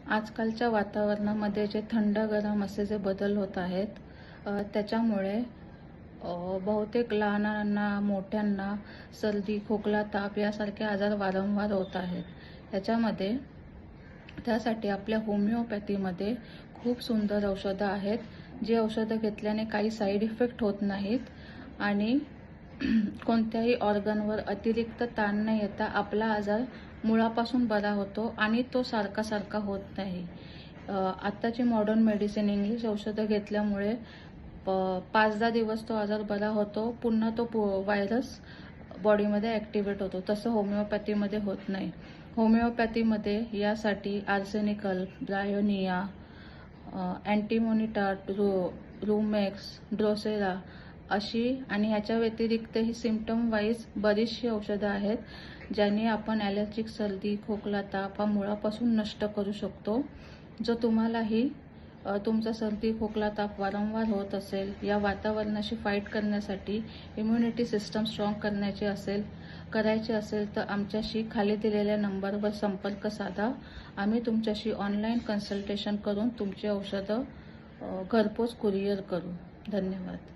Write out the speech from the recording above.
आजकालच्या वातावरणामध्ये जे थंड गरम असे जे बदल होत आहेत, त्याच्यामुळे बहुतेक लहानांना मोठ्यांना सर्दी खोकला ताप यासारखे आजार वारंवार होत आहेत. त्यासाठी आपल्या होमिओपॅथीमध्ये खूप सुंदर औषधं आहेत, जी औषधं घेतल्याने काही साईड इफेक्ट होत नाहीत आणि कोणत्याही ऑर्गनवर अतिरिक्त ताण न येता आपला आजार मुळापासून बरा होतो आणि तो सारखा होत नाही. आत्ताची मॉडर्न मेडिसिन इंग्लिश औषधं घेतल्यामुळे 5-10 दिवस तो आजार बरा होतो, पुन्हा तो व्हायरस बॉडीमध्ये ॲक्टिवेट होतो. तसं होमिओपॅथीमध्ये होत नाही. होमिओपॅथीमध्ये यासाठी आर्सेनिकल, ब्रायोनिया, अँटीमोनिटाट, रुमेक्स, ड्रोसेरा अशी आणि ह्याच्या व्यतिरिक्त ही सिम्पटम वाईज बरीचशी औषधं आहेत, ज्यांनी आपण ॲलर्जिक सर्दी खोकला ताप हा मुळापासून नष्ट करू शकतो. जर तुम्हालाही तुमचा सर्दी खोकला ताप वारंवार होत असेल, या वातावरणाशी फाईट करण्यासाठी इम्युनिटी सिस्टम स्ट्रॉंग करायचे असेल तर आमच्याशी खाली दिलेल्या नंबरवर संपर्क साधा. आम्ही तुमच्याशी ऑनलाईन कन्सल्टेशन करून तुमची औषधं घरपोच कुरिअर करू. धन्यवाद.